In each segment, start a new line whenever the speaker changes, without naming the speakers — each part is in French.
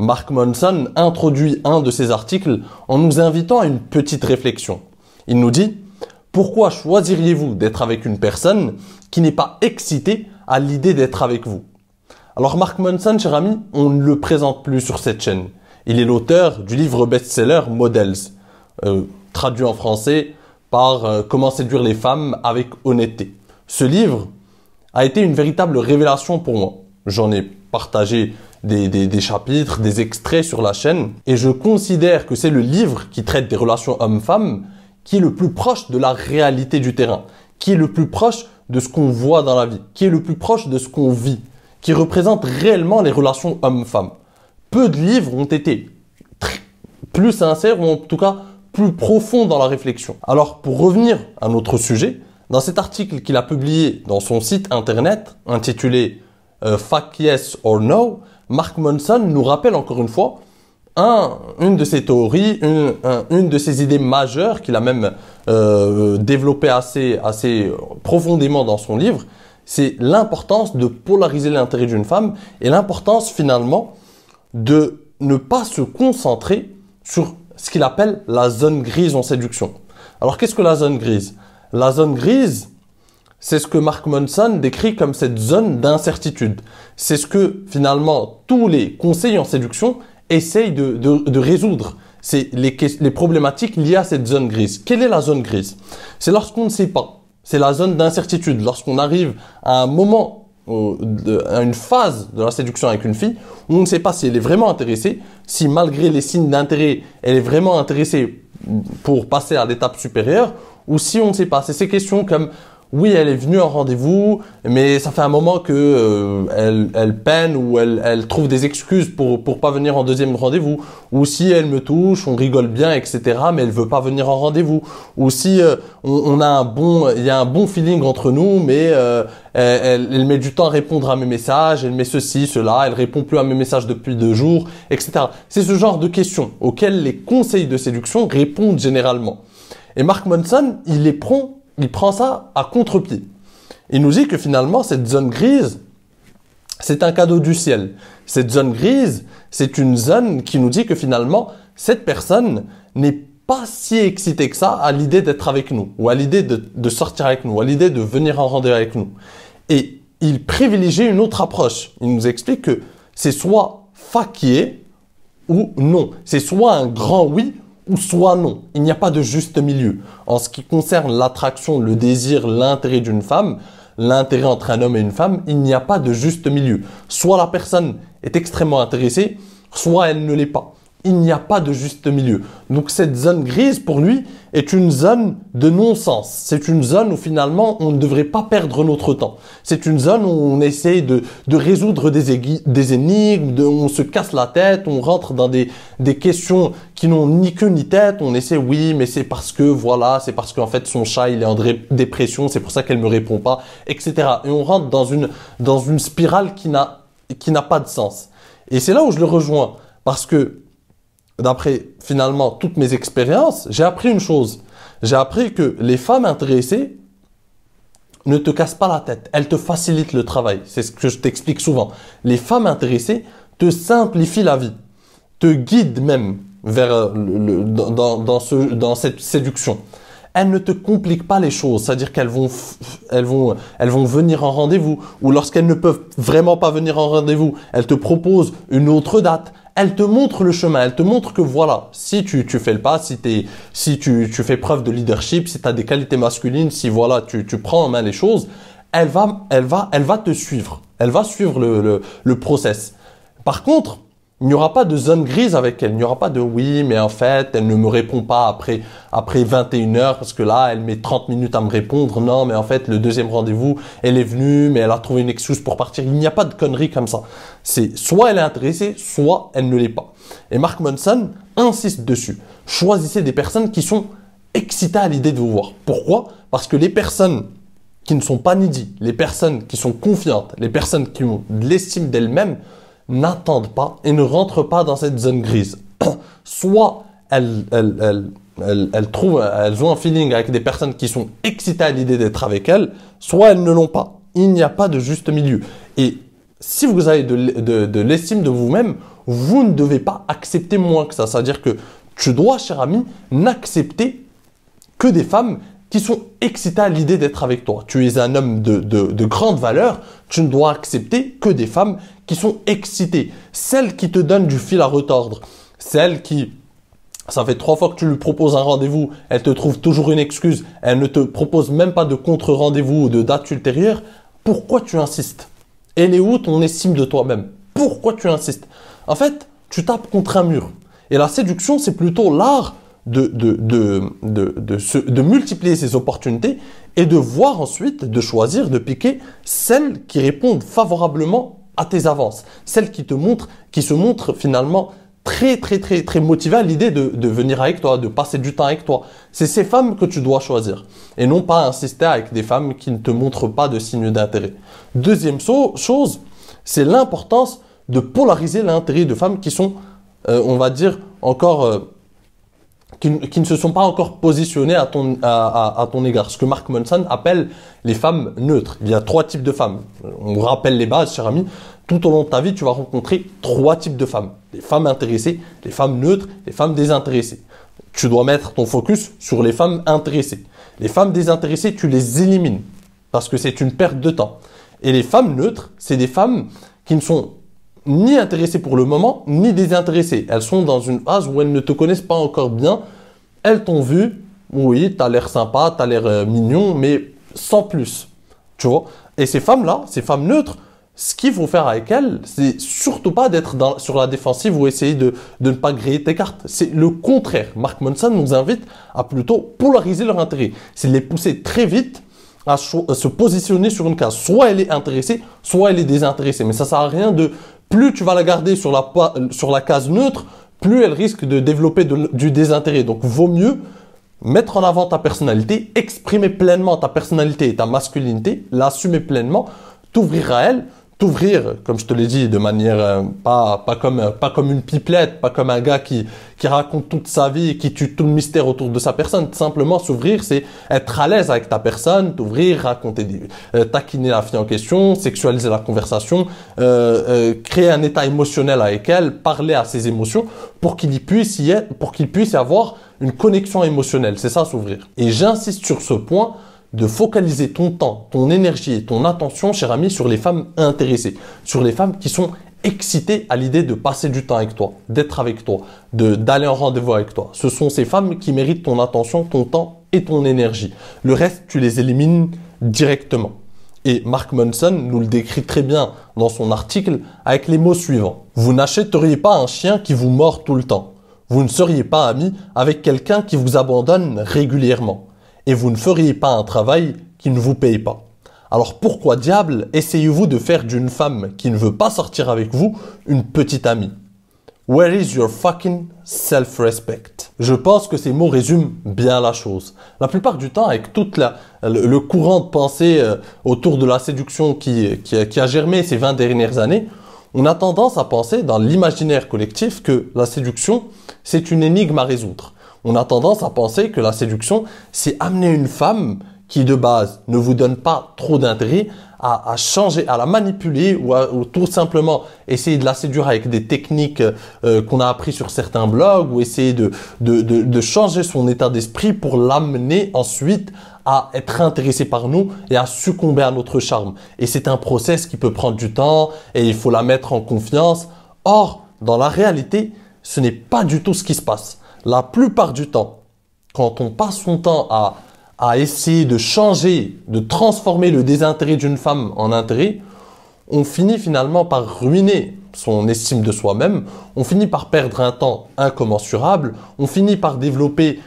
Mark Manson introduit un de ses articles en nous invitant à une petite réflexion. Il nous dit « Pourquoi choisiriez-vous d'être avec une personne qui n'est pas excitée à l'idée d'être avec vous ?» Alors Mark Manson, cher ami, on ne le présente plus sur cette chaîne. Il est l'auteur du livre best-seller Models, traduit en français par Comment séduire les femmes avec honnêteté. Ce livre a été une véritable révélation pour moi. J'en ai partagé des chapitres, des extraits sur la chaîne et je considère que c'est le livre qui traite des relations hommes-femmes qui est le plus proche de la réalité du terrain, qui est le plus proche de ce qu'on voit dans la vie, qui est le plus proche de ce qu'on vit, qui représente réellement les relations hommes-femmes. Peu de livres ont été plus sincères ou en tout cas plus profonds dans la réflexion. Alors pour revenir à notre sujet, dans cet article qu'il a publié dans son site internet intitulé Fact Yes or No, Mark Manson nous rappelle encore une fois une de ses théories, une de ses idées majeures qu'il a même développées assez profondément dans son livre, c'est l'importance de polariser l'intérêt d'une femme et l'importance finalement de ne pas se concentrer sur ce qu'il appelle la zone grise en séduction. Alors qu'est-ce que la zone grise? La zone grise, c'est ce que Mark Manson décrit comme cette zone d'incertitude. C'est ce que finalement tous les conseillers en séduction essayent de résoudre. C'est les problématiques liées à cette zone grise. Quelle est la zone grise? C'est lorsqu'on ne sait pas. C'est la zone d'incertitude. Lorsqu'on arrive à un moment, à une phase de la séduction avec une fille où on ne sait pas si elle est vraiment intéressée, si malgré les signes d'intérêt, elle est vraiment intéressée pour passer à l'étape supérieure, ou si on ne sait pas. C'est ces questions comme oui, elle est venue en rendez-vous, mais ça fait un moment que elle peine ou elle trouve des excuses pour pas venir en deuxième rendez-vous. Ou si elle me touche, on rigole bien, etc. Mais elle veut pas venir en rendez-vous. Ou si il y a un bon feeling entre nous, mais elle met du temps à répondre à mes messages, elle met ceci, cela, elle répond plus à mes messages depuis 2 jours, etc. C'est ce genre de questions auxquelles les conseils de séduction répondent généralement. Et Mark Manson, il prend ça à contre-pied. Il nous dit que finalement, cette zone grise, c'est un cadeau du ciel. Cette zone grise, c'est une zone qui nous dit que finalement, cette personne n'est pas si excitée que ça à l'idée d'être avec nous, ou à l'idée de sortir avec nous, ou à l'idée de venir en rendez-vous avec nous. Et il privilégie une autre approche. Il nous explique que c'est soit faquier ou non. C'est soit un grand oui, ou soit non. Il n'y a pas de juste milieu. En ce qui concerne l'attraction, le désir, l'intérêt d'une femme, l'intérêt entre un homme et une femme, il n'y a pas de juste milieu. Soit la personne est extrêmement intéressée, soit elle ne l'est pas. Il n'y a pas de juste milieu. Donc cette zone grise, pour lui, est une zone de non-sens. C'est une zone où finalement, on ne devrait pas perdre notre temps. C'est une zone où on essaye de résoudre des énigmes, on se casse la tête, on rentre dans des questions qui n'ont ni queue ni tête. On essaie, oui, mais c'est parce que, voilà, c'est parce qu'en fait, son chat, il est en dépression, c'est pour ça qu'elle me répond pas, etc. Et on rentre dans une spirale qui n'a pas de sens. Et c'est là où je le rejoins. Parce que, d'après finalement toutes mes expériences, j'ai appris une chose. J'ai appris que les femmes intéressées ne te cassent pas la tête. Elles te facilitent le travail. C'est ce que je t'explique souvent. Les femmes intéressées te simplifient la vie, te guident même vers dans cette séduction. Elles ne te compliquent pas les choses, c'est-à-dire qu'elles vont venir en rendez-vous, ou lorsqu'elles ne peuvent vraiment pas venir en rendez-vous, elles te proposent une autre date. Elle te montre le chemin, elle te montre que voilà, si tu fais le pas, si tu fais preuve de leadership, si tu as des qualités masculines, si voilà, tu prends en main les choses, elle va te suivre. Elle va suivre le process. Par contre, il n'y aura pas de zone grise avec elle. Il n'y aura pas de oui, mais en fait, elle ne me répond pas après 21 heures parce que là, elle met 30 minutes à me répondre. Non, mais en fait, le deuxième rendez-vous, elle est venue, mais elle a trouvé une excuse pour partir. Il n'y a pas de conneries comme ça. C'est soit elle est intéressée, soit elle ne l'est pas. Et Mark Manson insiste dessus. Choisissez des personnes qui sont excitées à l'idée de vous voir. Pourquoi? Parce que les personnes qui ne sont pas needy, les personnes qui sont confiantes, les personnes qui ont de l'estime d'elles-mêmes, n'attendent pas et ne rentrent pas dans cette zone grise. Soit elles ont un feeling avec des personnes qui sont excitées à l'idée d'être avec elles, soit elles ne l'ont pas. Il n'y a pas de juste milieu. Et si vous avez de l'estime de vous-même, vous ne devez pas accepter moins que ça. C'est-à-dire que tu dois, cher ami, n'accepter que des femmes qui sont excitées à l'idée d'être avec toi. Tu es un homme de grande valeur, tu ne dois accepter que des femmes qui sont excitées. Celles qui te donnent du fil à retordre, celles qui, ça fait 3 fois que tu lui proposes un rendez-vous, elle te trouve toujours une excuse, elle ne te propose même pas de contre-rendez-vous ou de date ultérieure. Pourquoi tu insistes? Elle est où ton estime de toi-même? Pourquoi tu insistes? En fait, tu tapes contre un mur. Et la séduction, c'est plutôt l'art de multiplier ses opportunités et de voir ensuite, de choisir, de piquer celles qui répondent favorablement à tes avances. Celles qui se montrent finalement très motivées à l'idée de venir avec toi, de passer du temps avec toi. C'est ces femmes que tu dois choisir et non pas insister avec des femmes qui ne te montrent pas de signes d'intérêt. Deuxième chose, c'est l'importance de polariser l'intérêt de femmes qui sont, on va dire, encore... qui ne se sont pas encore positionnées à ton égard. Ce que Mark Manson appelle les femmes neutres. Il y a 3 types de femmes. On rappelle les bases, cher ami. Tout au long de ta vie, tu vas rencontrer 3 types de femmes. Les femmes intéressées, les femmes neutres, les femmes désintéressées. Tu dois mettre ton focus sur les femmes intéressées. Les femmes désintéressées, tu les élimines parce que c'est une perte de temps. Et les femmes neutres, c'est des femmes qui ne sont ni intéressées pour le moment, ni désintéressées. Elles sont dans une phase où elles ne te connaissent pas encore bien. Elles t'ont vu, oui, t'as l'air sympa, t'as l'air mignon, mais sans plus. Tu vois? Et ces femmes-là, ces femmes neutres, ce qu'il faut faire avec elles, c'est surtout pas d'être sur la défensive ou essayer de ne pas griller tes cartes. C'est le contraire. Mark Manson nous invite à plutôt polariser leur intérêt. C'est de les pousser très vite à se positionner sur une case. Soit elle est intéressée, soit elle est désintéressée. Mais ça sert à rien de... Plus tu vas la garder sur la case neutre, plus elle risque de développer du désintérêt. Donc, vaut mieux mettre en avant ta personnalité, exprimer pleinement ta personnalité et ta masculinité, l'assumer pleinement, t'ouvrir à elle, t'ouvrir, comme je te l'ai dit, de manière pas comme une pipelette, pas comme un gars qui raconte toute sa vie et qui tue tout le mystère autour de sa personne. Simplement s'ouvrir, c'est être à l'aise avec ta personne, t'ouvrir, raconter taquiner la fille en question, sexualiser la conversation, créer un état émotionnel avec elle, parler à ses émotions pour qu'il puisse y avoir une connexion émotionnelle. C'est ça, s'ouvrir. Et j'insiste sur ce point de focaliser ton temps, ton énergie et ton attention, cher ami, sur les femmes intéressées, sur les femmes qui sont excitées à l'idée de passer du temps avec toi, d'être avec toi, d'aller en rendez-vous avec toi. Ce sont ces femmes qui méritent ton attention, ton temps et ton énergie. Le reste, tu les élimines directement. Et Mark Manson nous le décrit très bien dans son article avec les mots suivants. Vous n'achèteriez pas un chien qui vous mord tout le temps. Vous ne seriez pas ami avec quelqu'un qui vous abandonne régulièrement. Et vous ne feriez pas un travail qui ne vous paye pas. Alors pourquoi diable essayez-vous de faire d'une femme qui ne veut pas sortir avec vous une petite amie? Where is your fucking self-respect? Je pense que ces mots résument bien la chose. La plupart du temps, avec tout le courant de pensée autour de la séduction qui a germé ces 20 dernières années, on a tendance à penser dans l'imaginaire collectif que la séduction, c'est une énigme à résoudre. On a tendance à penser que la séduction, c'est amener une femme qui, de base, ne vous donne pas trop d'intérêt à changer, à la manipuler ou tout simplement essayer de la séduire avec des techniques qu'on a appris sur certains blogs ou essayer de changer son état d'esprit pour l'amener ensuite à être intéressé par nous et à succomber à notre charme. Et c'est un process qui peut prendre du temps et il faut la mettre en confiance. Or, dans la réalité, ce n'est pas du tout ce qui se passe. La plupart du temps, quand on passe son temps à essayer de changer, de transformer le désintérêt d'une femme en intérêt, on finit finalement par ruiner son estime de soi-même, on finit par perdre un temps incommensurable, on finit par développer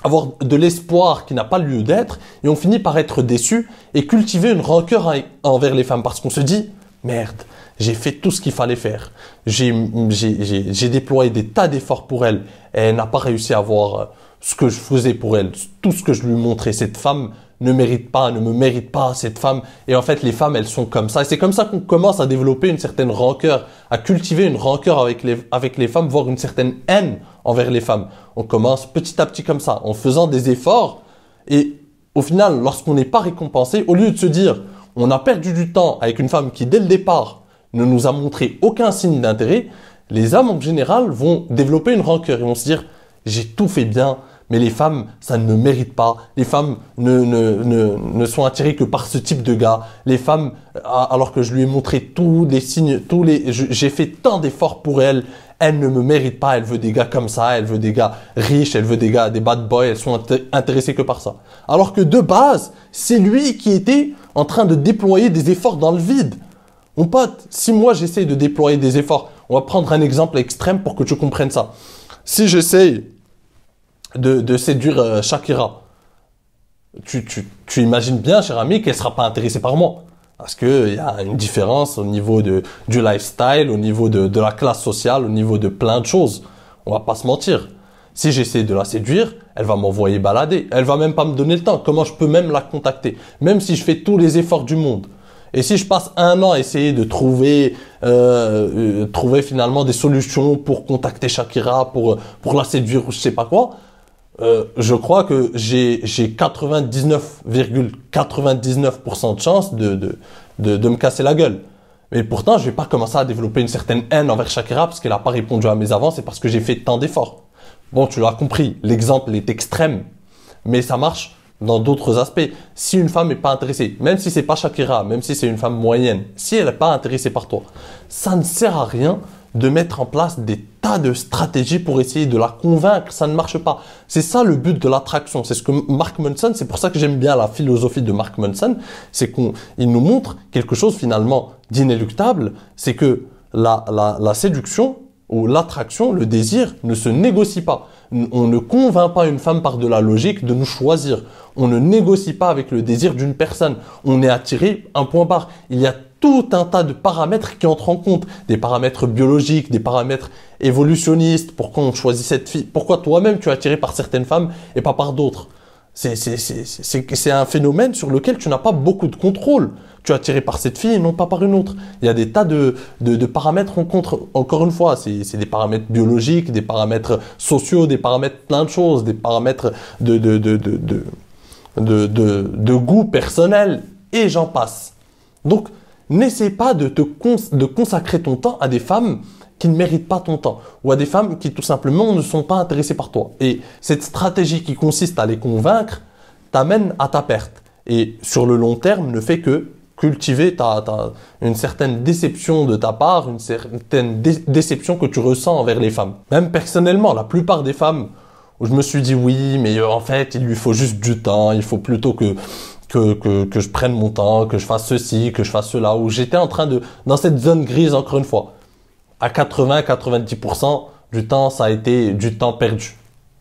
avoir de l'espoir qui n'a pas lieu d'être, et on finit par être déçu et cultiver une rancœur envers les femmes parce qu'on se dit « Merde, j'ai fait tout ce qu'il fallait faire. J'ai déployé des tas d'efforts pour elle et elle n'a pas réussi à avoir ce que je faisais pour elle, tout ce que je lui montrais. Cette femme ne me mérite pas, cette femme. » Et en fait, les femmes, elles sont comme ça. Et c'est comme ça qu'on commence à développer une certaine rancœur, à cultiver une rancœur avec les femmes, voire une certaine haine envers les femmes. On commence petit à petit comme ça, en faisant des efforts. Et au final, lorsqu'on n'est pas récompensé, au lieu de se dire, on a perdu du temps avec une femme qui, dès le départ, ne nous a montré aucun signe d'intérêt, les hommes en général vont développer une rancœur. Ils vont se dire, j'ai tout fait bien, mais les femmes, ça ne me mérite pas. Les femmes ne sont attirées que par ce type de gars. Les femmes, alors que je lui ai montré tous les signes, j'ai fait tant d'efforts pour elle, elle ne me mérite pas. Elle veut des gars comme ça, elle veut des gars riches, elle veut des gars, des bad boys. Elles sont intéressées que par ça. Alors que de base, c'est lui qui était en train de déployer des efforts dans le vide. Mon pote, si moi j'essaye de déployer des efforts, on va prendre un exemple extrême pour que tu comprennes ça. Si j'essaye de séduire Shakira, tu imagines bien, cher ami, qu'elle ne sera pas intéressée par moi. Parce qu'il y a une différence au niveau du lifestyle, au niveau de la classe sociale, au niveau de plein de choses. On va pas se mentir. Si j'essaie de la séduire, elle va m'envoyer balader. Elle va même pas me donner le temps. Comment je peux même la contacter? Même si je fais tous les efforts du monde. Et si je passe 1 an à essayer de trouver finalement des solutions pour contacter Shakira, pour la séduire ou je sais pas quoi, je crois que j'ai 99,99% de chance de me casser la gueule. Mais pourtant, je vais pas commencer à développer une certaine haine envers Shakira parce qu'elle a pas répondu à mes avances et parce que j'ai fait tant d'efforts. Bon, tu l'as compris, l'exemple est extrême, mais ça marche dans d'autres aspects. Si une femme n'est pas intéressée, même si c'est pas Shakira, même si c'est une femme moyenne, si elle n'est pas intéressée par toi, ça ne sert à rien de mettre en place des tas de stratégies pour essayer de la convaincre. Ça ne marche pas. C'est ça le but de l'attraction. C'est ce que Mark Manson, c'est pour ça que j'aime bien la philosophie de Mark Manson, c'est qu'il nous montre quelque chose finalement d'inéluctable, c'est que la séduction ou l'attraction, le désir, ne se négocie pas. On ne convainc pas une femme par de la logique de nous choisir. On ne négocie pas avec le désir d'une personne. On est attiré, un point barre. Il y a tout un tas de paramètres qui entrent en compte. Des paramètres biologiques, des paramètres évolutionnistes. Pourquoi on choisit cette fille? Pourquoi toi-même tu es attiré par certaines femmes et pas par d'autres? C'est un phénomène sur lequel tu n'as pas beaucoup de contrôle. Tu es attiré par cette fille et non pas par une autre. Il y a des tas de paramètres en compte. Encore une fois, c'est des paramètres biologiques, des paramètres sociaux, des paramètres plein de choses, des paramètres de goût personnel et j'en passe. Donc, n'essaie pas de consacrer ton temps à des femmes qui ne méritent pas ton temps ou à des femmes qui tout simplement ne sont pas intéressées par toi. Et cette stratégie qui consiste à les convaincre t'amène à ta perte. Et sur le long terme, ne fait que cultiver une certaine déception de ta part, une certaine déception que tu ressens envers les femmes. Même personnellement, la plupart des femmes où je me suis dit oui, mais en fait, il lui faut juste du temps, il faut plutôt que je prenne mon temps, que je fasse ceci, que je fasse cela, où j'étais en train dans cette zone grise encore une fois. À 80-90% du temps, ça a été du temps perdu.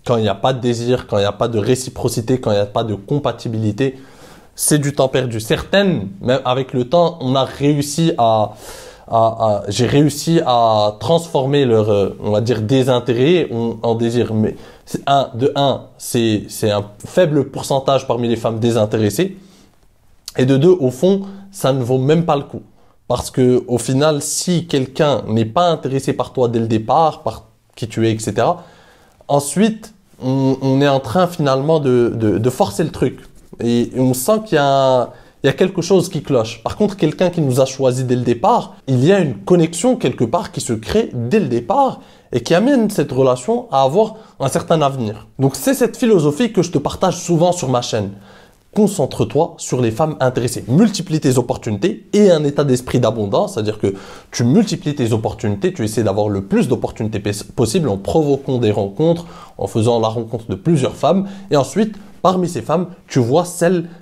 Quand il n'y a pas de désir, quand il n'y a pas de réciprocité, quand il n'y a pas de compatibilité, c'est du temps perdu. Certaines, même avec le temps, on a réussi j'ai réussi à transformer leur, on va dire, désintérêt en désir. Mais c'est un, c'est un faible pourcentage parmi les femmes désintéressées. Et de deux, au fond, ça ne vaut même pas le coup. Parce que au final, si quelqu'un n'est pas intéressé par toi dès le départ, par qui tu es, etc., ensuite, on est en train finalement de forcer le truc. Et on sent qu'il y a quelque chose qui cloche. Par contre, quelqu'un qui nous a choisi dès le départ, il y a une connexion quelque part qui se crée dès le départ et qui amène cette relation à avoir un certain avenir. Donc c'est cette philosophie que je te partage souvent sur ma chaîne. Concentre-toi sur les femmes intéressées. Multiplie tes opportunités et un état d'esprit d'abondance, c'est-à-dire que tu multiplies tes opportunités, tu essaies d'avoir le plus d'opportunités possibles en provoquant des rencontres, en faisant la rencontre de plusieurs femmes. Et ensuite, parmi ces femmes, tu vois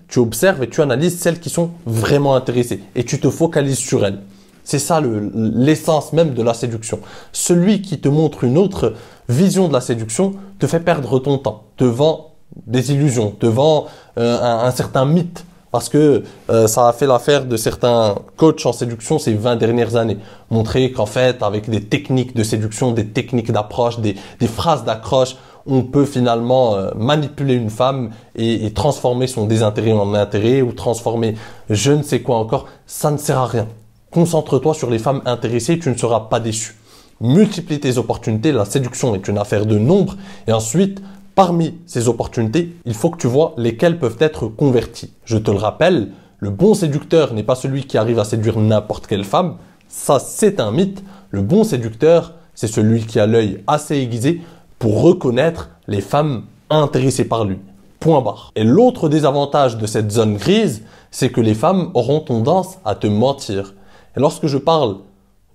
tu observes et tu analyses celles qui sont vraiment intéressées et tu te focalises sur elles. C'est ça l'essence même de la séduction. Celui qui te montre une autre vision de la séduction te fait perdre ton temps devant des illusions, devant un certain mythe. Parce que ça a fait l'affaire de certains coachs en séduction ces 20 dernières années. Montrer qu'en fait, avec des techniques de séduction, des techniques d'approche, des phrases d'accroche, on peut finalement manipuler une femme et transformer son désintérêt en intérêt ou transformer je ne sais quoi encore. Ça ne sert à rien. Concentre-toi sur les femmes intéressées, tu ne seras pas déçu. Multiplie tes opportunités, la séduction est une affaire de nombre. Et ensuite, parmi ces opportunités, il faut que tu vois lesquelles peuvent être converties. Je te le rappelle, le bon séducteur n'est pas celui qui arrive à séduire n'importe quelle femme, Ça, c'est un mythe. Le bon séducteur, c'est celui qui a l'œil assez aiguisé pour reconnaître les femmes intéressées par lui. Point barre. Et l'autre désavantage de cette zone grise, c'est que les femmes auront tendance à te mentir. Et lorsque je parle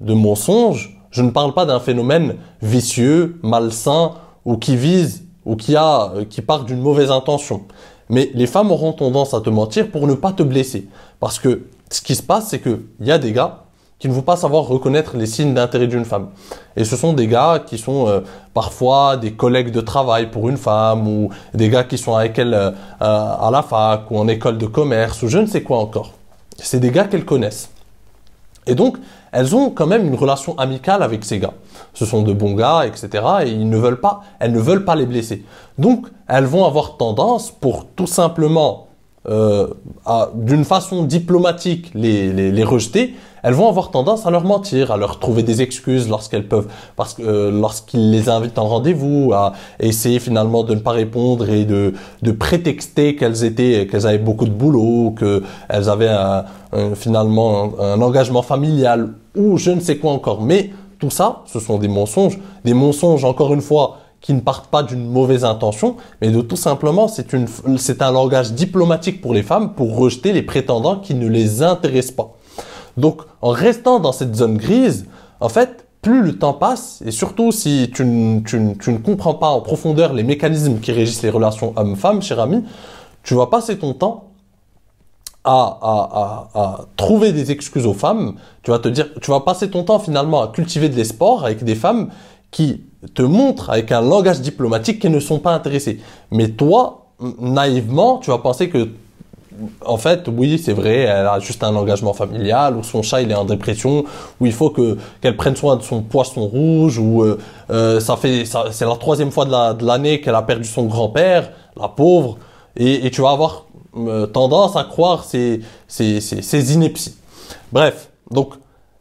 de mensonge, je ne parle pas d'un phénomène vicieux, malsain, ou qui vise, ou qui part d'une mauvaise intention. Mais les femmes auront tendance à te mentir pour ne pas te blesser. Parce que ce qui se passe, c'est qu'il y a des gars qui ne vont pas savoir reconnaître les signes d'intérêt d'une femme. Et ce sont des gars qui sont parfois des collègues de travail pour une femme, ou des gars qui sont avec elle à la fac, ou en école de commerce, ou je ne sais quoi encore. C'est des gars qu'elles connaissent. Et donc, elles ont quand même une relation amicale avec ces gars. Ce sont de bons gars, etc. Et elles ne veulent pas les blesser. Donc, elles vont avoir tendance, pour tout simplement, d'une façon diplomatique, les rejeter, elles vont avoir tendance à leur mentir, à leur trouver des excuses lorsqu'elles peuvent, parce que lorsqu'ils les invitent en rendez-vous, à essayer finalement de ne pas répondre et de prétexter qu'elles avaient beaucoup de boulot, qu'elles avaient finalement un engagement familial ou je ne sais quoi encore. Mais tout ça, ce sont des mensonges encore une fois qui ne partent pas d'une mauvaise intention, mais de tout simplement c'est un langage diplomatique pour les femmes pour rejeter les prétendants qui ne les intéressent pas. Donc, en restant dans cette zone grise, en fait, plus le temps passe, et surtout si tu ne comprends pas en profondeur les mécanismes qui régissent les relations hommes-femmes, cher ami, tu vas passer ton temps à trouver des excuses aux femmes. Tu vas passer ton temps finalement à cultiver de l'espoir avec des femmes qui te montrent avec un langage diplomatique qu'elles ne sont pas intéressées. Mais toi, naïvement, tu vas penser que en fait, oui, c'est vrai, elle a juste un engagement familial, ou son chat il est en dépression, ou il faut qu'elle prenne soin de son poisson rouge, ou c'est la troisième fois de l'année qu'elle a perdu son grand-père, la pauvre, et tu vas avoir tendance à croire ces inepties. Bref, donc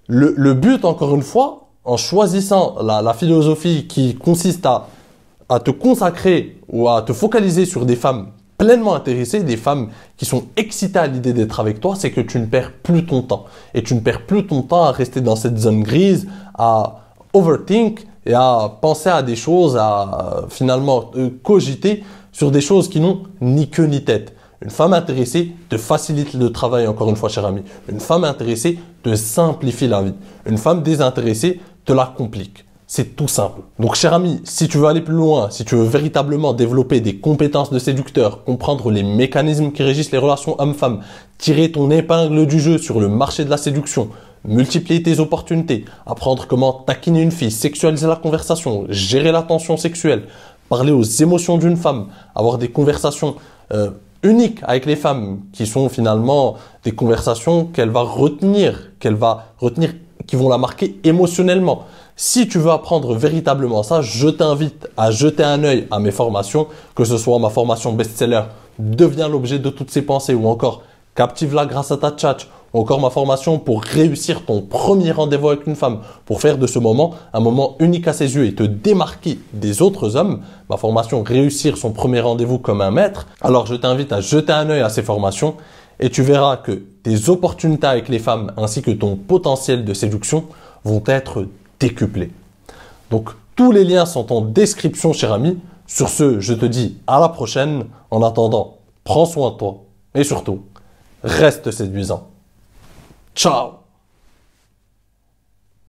le but, encore une fois, en choisissant la philosophie qui consiste à te consacrer ou à te focaliser sur des femmes pleinement intéressées, des femmes qui sont excitées à l'idée d'être avec toi, c'est que tu ne perds plus ton temps. Et tu ne perds plus ton temps à rester dans cette zone grise, à overthink et à penser à des choses, à finalement cogiter sur des choses qui n'ont ni queue ni tête. Une femme intéressée te facilite le travail, encore une fois, cher ami. Une femme intéressée te simplifie la vie. Une femme désintéressée te la complique. C'est tout simple. Donc, cher ami, si tu veux aller plus loin, si tu veux véritablement développer des compétences de séducteur, comprendre les mécanismes qui régissent les relations hommes-femmes, tirer ton épingle du jeu sur le marché de la séduction, multiplier tes opportunités, apprendre comment taquiner une fille, sexualiser la conversation, gérer la tension sexuelle, parler aux émotions d'une femme, avoir des conversations uniques avec les femmes, qui sont finalement des conversations qui vont la marquer émotionnellement. Si tu veux apprendre véritablement ça, je t'invite à jeter un œil à mes formations, que ce soit ma formation best-seller, deviens l'objet de toutes ces pensées, ou encore captive-la grâce à ta tchatch, ou encore ma formation pour réussir ton premier rendez-vous avec une femme, pour faire de ce moment un moment unique à ses yeux et te démarquer des autres hommes, ma formation réussir son premier rendez-vous comme un maître. Alors je t'invite à jeter un œil à ces formations et tu verras que tes opportunités avec les femmes ainsi que ton potentiel de séduction vont être décuplés. Donc tous les liens sont en description, cher ami. Sur ce, je te dis à la prochaine. En attendant, prends soin de toi et surtout, reste séduisant. Ciao!